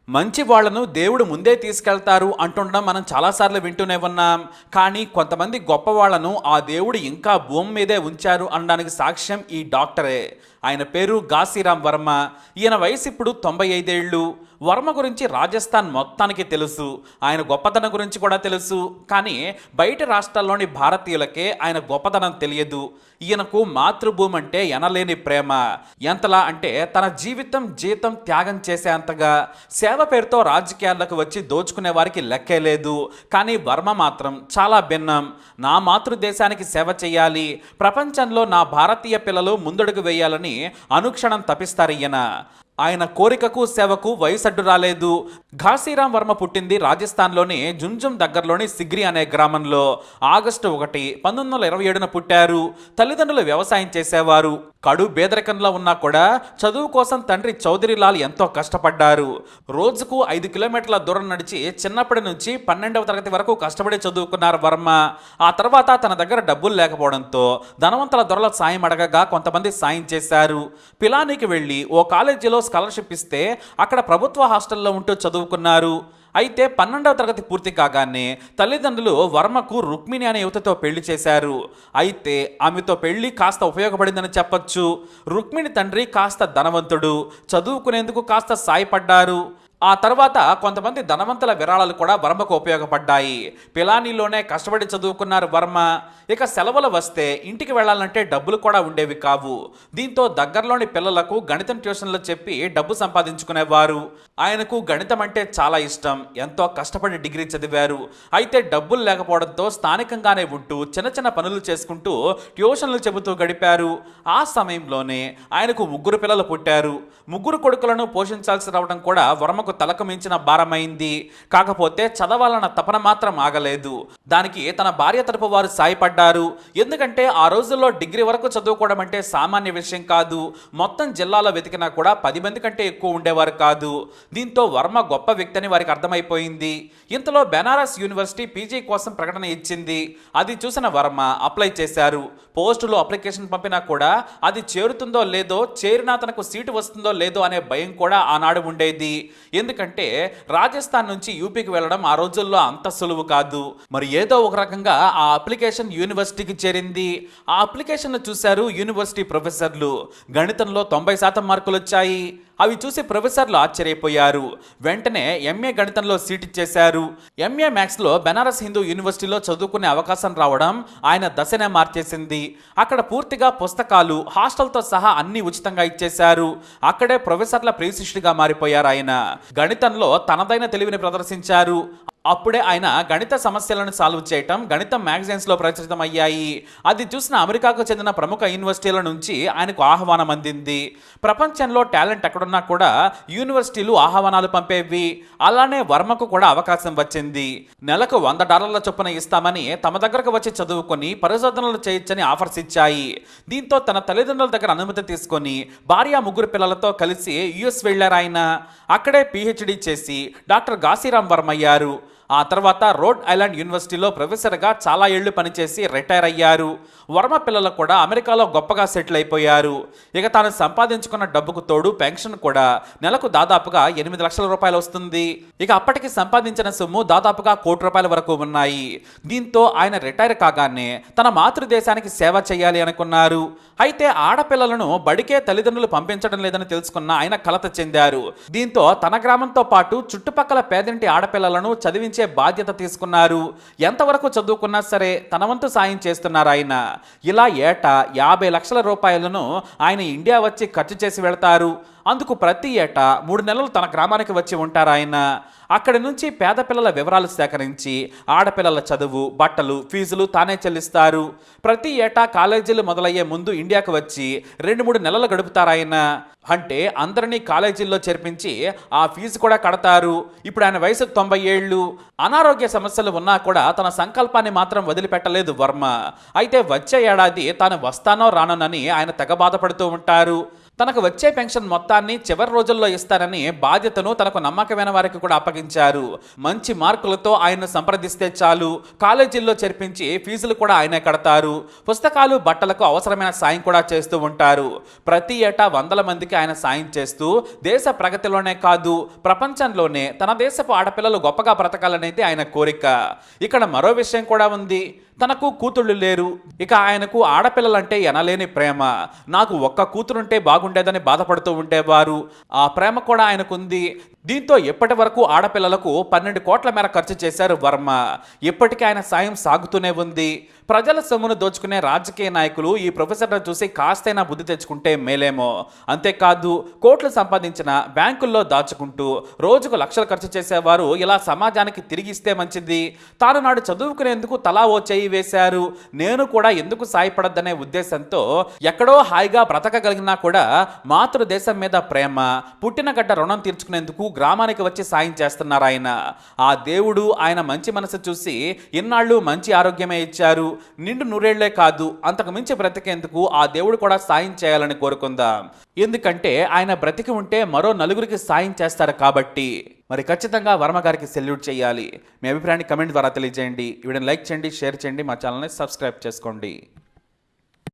మంచి వాళ్లను దేవుడు ముందే తీసుకెళ్తారు అంటుండడం మనం చాలాసార్లు వింటూనే ఉన్నాం. కానీ కొంతమంది గొప్ప వాళ్లను ఆ దేవుడు ఇంకా భూమి మీదే ఉంచారు అనడానికి సాక్ష్యం ఈ డాక్టరే. ఆయన పేరు ఘాసీరాం వర్మ. ఈయన వయసు ఇప్పుడు 95 ఏళ్ళు. వర్మ గురించి రాజస్థాన్ మొత్తానికి తెలుసు, ఆయన గొప్పతనం గురించి కూడా తెలుసు. కానీ బయట రాష్ట్రాల్లోని భారతీయులకే ఆయన గొప్పతనం తెలియదు. ఈయనకు మాతృభూమి అంటే ఎనలేని ప్రేమ. ఎంతలా అంటే తన జీవితం జీతం త్యాగం చేసేంతగా. సేవ పేరుతో రాజకీయాలకు వచ్చి దోచుకునే వారికి లెక్కే లేదు. కానీ వర్మ మాత్రం చాలా భిన్నం. నా మాతృదేశానికి సేవ చేయాలి, ప్రపంచంలో నా భారతీయ పిల్లలు ముందడుగు వేయాలని అనుక్షణం తపిస్తారు ఈయన. ఆయన కోరికకు సేవకు వయసడ్డు రాలేదు. ఘాసీరాం వర్మ పుట్టింది రాజస్థాన్లోని జుంజుమ్ దగ్గరలోని సిగ్రి అనే గ్రామంలో. ఆగస్టు 1, 1927న పుట్టారు. తల్లిదండ్రులు వ్యవసాయం చేసేవారు. కడు పేదరికంలో ఉన్నా కూడా చదువు కోసం తండ్రి చౌదరిలాల్ ఎంతో కష్టపడ్డారు. రోజుకు 5 కిలోమీటర్ల దూరం నడిచి చిన్నప్పటి నుంచి 12వ తరగతి వరకు కష్టపడి చదువుకున్నారు వర్మ. ఆ తర్వాత తన దగ్గర డబ్బులు లేకపోవడంతో ధనవంతుల దొరల సాయం అడగగా కొంతమంది సాయం చేశారు. పిలానీకి వెళ్ళి ఓ కాలేజీలో స్కాలర్షిప్ ఇస్తే అక్కడ ప్రభుత్వ హాస్టల్లో ఉంటూ చదువుకున్నారు. అయితే 12వ తరగతి పూర్తి కాగానే తల్లిదండ్రులు వర్మకు రుక్మిణి అనే యువతతో పెళ్లి చేశారు. అయితే ఆమెతో పెళ్లి కాస్త ఉపయోగపడిందని చెప్పొచ్చు. రుక్మిణి తండ్రి కాస్త ధనవంతుడు, చదువుకునేందుకు కాస్త సాయపడ్డారు. ఆ తర్వాత కొంతమంది ధనవంతుల విరాళాలు కూడా వర్మకు ఉపయోగపడ్డాయి. పిలానీలోనే కష్టపడి చదువుకున్నారు వర్మ. ఇక సెలవులు వస్తే ఇంటికి వెళ్లాలంటే డబ్బులు కూడా ఉండేవి కావు. దీంతో దగ్గరలోని పిల్లలకు గణితం ట్యూషన్లు చెప్పి డబ్బు సంపాదించుకునేవారు. ఆయనకు గణితం అంటే చాలా ఇష్టం. ఎంతో కష్టపడి డిగ్రీ చదివారు. అయితే డబ్బులు లేకపోవడంతో స్థానికంగానే ఉంటూ చిన్న చిన్న పనులు చేసుకుంటూ ట్యూషన్లు చెబుతూ గడిపారు. ఆ సమయంలోనే ఆయనకు 3 పిల్లలు పుట్టారు. 3 కొడుకులను పోషించాల్సి రావడం కూడా వర్మ తలకు మించిన భారమైంది. కాకపోతే చదవాలన్న తపన మాత్రం ఆగలేదు. దానికి తన భార్య తరపు వారు సాయపడ్డారు. ఎందుకంటే ఆ రోజుల్లో డిగ్రీ వరకు చదువుకోవడం అంటే సామాన్య విషయం కాదు. మొత్తం జిల్లాలో వెతికినా కూడా 10 మంది కంటే ఎక్కువ ఉండేవారు కాదు. దీంతో వర్మ గొప్ప వ్యక్తి అని వారికి అర్థమైపోయింది. ఇంతలో బెనారస్ యూనివర్సిటీ పీజీ కోసం ప్రకటన ఇచ్చింది. అది చూసిన వర్మ అప్లై చేశారు. పోస్టులో అప్లికేషన్ పంపినా కూడా అది చేరుతుందో లేదో, చేరినా తనకు సీటు వస్తుందో లేదో అనే భయం కూడా ఆనాడు ఉండేది. ఎందుకంటే రాజస్థాన్ నుంచి యూపీకి వెళ్ళడం ఆ రోజుల్లో అంత సులువు కాదు. మరి ఏదో ఒక రకంగా ఆ అప్లికేషన్ యూనివర్సిటీకి చేరింది. ఆ అప్లికేషన్ చూశారు యూనివర్సిటీ ప్రొఫెసర్లు. గణితంలో 90% మార్కులు వచ్చాయి. అవి చూసి ప్రొఫెసర్లు ఆశ్చర్యపోయారు. వెంటనే ఎంఏ గణితంలో సీట్ ఇచ్చేశారు. ఎంఏ మ్యాథ్స్లో బెనారస్ హిందూ యూనివర్సిటీలో చదువుకునే అవకాశం రావడం ఆయన దశనే మార్చేసింది. అక్కడ పూర్తిగా పుస్తకాలు, హాస్టల్తో సహా అన్ని ఉచితంగా ఇచ్చేశారు. అక్కడే ప్రొఫెసర్ల ప్రియశిష్యుడిగా మారిపోయారు ఆయన. గణితంలో తనదైన తెలివిని ప్రదర్శించారు. అప్పుడే ఆయన గణిత సమస్యలను సాల్వ్ చేయటం గణితం మ్యాగజైన్స్లో ప్రచురితమయ్యాయి. అది చూసిన అమెరికాకు చెందిన ప్రముఖ యూనివర్సిటీల నుంచి ఆయనకు ఆహ్వానం అందింది. ప్రపంచంలో టాలెంట్ ఎక్కడున్నా కూడా యూనివర్సిటీలు ఆహ్వానాలు పంపేవి. అలానే వర్మకు కూడా అవకాశం వచ్చింది. నెలకు $100 చొప్పున ఇస్తామని తమ దగ్గరకు వచ్చి చదువుకొని పరిశోధనలు చేయొచ్చని ఆఫర్స్ ఇచ్చాయి. దీంతో తన తల్లిదండ్రుల దగ్గర అనుమతి తీసుకొని భార్య 3 పిల్లలతో కలిసి యుఎస్ వెళ్లారు ఆయన. అక్కడే పిహెచ్డి చేసి డాక్టర్ ఘాసీరాం వర్మ అయ్యారు. ఆ తర్వాత రోడ్ ఐలాండ్ యూనివర్సిటీలో ప్రొఫెసర్గా చాలా ఏళ్లు పనిచేసి రిటైర్ అయ్యారు. వర్మ పిల్లలు కూడా అమెరికాలో గొప్పగా సెటిల్ అయిపోయారు. ఇక తాను సంపాదించుకున్న డబ్బుకు తోడు పెన్షన్ కూడా నెలకు దాదాపుగా 8 లక్షల రూపాయలు వస్తుంది. ఇక అప్పటికి సంపాదించిన సొమ్ము దాదాపుగా ₹1,00,00,000 వరకు ఉన్నాయి. దీంతో ఆయన రిటైర్ కాగానే తన మాతృదేశానికి సేవ చేయాలి అనుకున్నారు. అయితే ఆడపిల్లలను బడికే తల్లిదండ్రులు పంపించడం లేదని తెలుసుకున్న ఆయన కలత చెందారు. దీంతో తన గ్రామంతో పాటు చుట్టుపక్కల పేదింటి ఆడపిల్లలను చదివించే బాధ్యత తీసుకున్నారు. ఎంతవరకు చదువుకున్నా సరే తన వంతు సాయం చేస్తున్నారు ఆయన. ఇలా ఏటా 50 లక్షల రూపాయలను ఆయన ఇండియా వచ్చి ఖర్చు చేసి వెళ్తారు. అందుకు ప్రతి ఏటా 3 నెలలు తన గ్రామానికి వచ్చి ఉంటారు ఆయన. అక్కడి నుంచి పేద పిల్లల వివరాలు సేకరించి ఆడపిల్లల చదువు, బట్టలు, ఫీజులు తానే చెల్లిస్తారు. ప్రతి ఏటా కాలేజీలు మొదలయ్యే ముందు ఇండియాకు వచ్చి 2-3 నెలలు గడుపుతారు ఆయన. అంటే అందరినీ కాలేజీల్లో చేర్పించి ఆ ఫీజు కూడా కడతారు. ఇప్పుడు ఆయన వయసు 90 ఏళ్ళు. అనారోగ్య సమస్యలు ఉన్నా కూడా తన సంకల్పాన్ని మాత్రం వదిలిపెట్టలేదు వర్మ. అయితే వచ్చే ఏడాది తాను వస్తానో రానోనని ఆయన తెగ బాధపడుతూ ఉంటారు. తనకు వచ్చే పెన్షన్ మొత్తాన్ని చివరి రోజుల్లో ఇస్తారని బాధ్యతను తనకు నమ్మకమైన వారికి కూడా అప్పగించారు. మంచి మార్కులతో ఆయన్ను సంప్రదిస్తే చాలు, కాలేజీల్లో చేర్పించి ఫీజులు కూడా ఆయనే కడతారు. పుస్తకాలు బట్టలకు అవసరమైన సాయం కూడా చేస్తూ ఉంటారు. ప్రతి ఏటా వందల మందికి ఆయన సాయం చేస్తూ దేశ ప్రగతిలోనే కాదు ప్రపంచంలోనే తన దేశపు ఆడపిల్లలు గొప్పగా బ్రతకాలనేది ఆయన కోరిక. ఇక్కడ మరో విషయం కూడా ఉంది. తనకు కూతుళ్ళు లేరు. ఇక ఆయనకు ఆడపిల్లలంటే ఎనలేని ప్రేమ. నాకు ఒక్క కూతురుంటే బాగుండేదని బాధపడుతూ ఉండేవారు. ఆ ప్రేమ కూడా ఆయనకుంది. దీంతో ఇప్పటి వరకు ఆడపిల్లలకు 12 కోట్ల మేర ఖర్చు చేశారు వర్మ. ఇప్పటికీ ఆయన సాయం సాగుతూనే ఉంది. ప్రజల సొమ్మును దోచుకునే రాజకీయ నాయకులు ఈ ప్రొఫెసర్ను చూసి కాస్తైనా బుద్ధి తెచ్చుకుంటే మేలేమో. అంతేకాదు, కోట్లు సంపాదించిన బ్యాంకుల్లో దాచుకుంటూ రోజుకు లక్షలు ఖర్చు చేసేవారు ఇలా సమాజానికి తిరిగిస్తే మంచిది. తాను నాడు చదువుకునేందుకు తలా ఓ చేయి వేశారు, నేను కూడా ఎందుకు సాయపడద్దనే ఉద్దేశంతో ఎక్కడో హాయిగా బ్రతకగలిగినా కూడా మాతృదేశం మీద ప్రేమ, పుట్టిన గడ్డ రుణం తీర్చుకునేందుకు గ్రామానికి వచ్చి సాయం చేస్తున్నారు ఆయన. ఆ దేవుడు ఆయన మంచి మనసు చూసి ఇన్నాళ్ళు మంచి ఆరోగ్యమే ఇచ్చారు. నిండు నూరేళ్లే కాదు, అంతకు మించి బ్రతికేందుకు ఆ దేవుడు కూడా సాయం చేయాలని కోరుకుందాం. ఎందుకంటే ఆయన బ్రతికి ఉంటే మరో నలుగురికి సాయం చేస్తారు కాబట్టి. మరి ఖచ్చితంగా వర్మ గారికి సెల్యూట్ చేయాలి. మీ అభిప్రాయాన్ని కమెంట్ ద్వారా తెలియజేయండి. వీడియోని లైక్ చేయండి, షేర్ చేయండి, మా ఛానల్ని సబ్స్క్రైబ్ చేసుకోండి.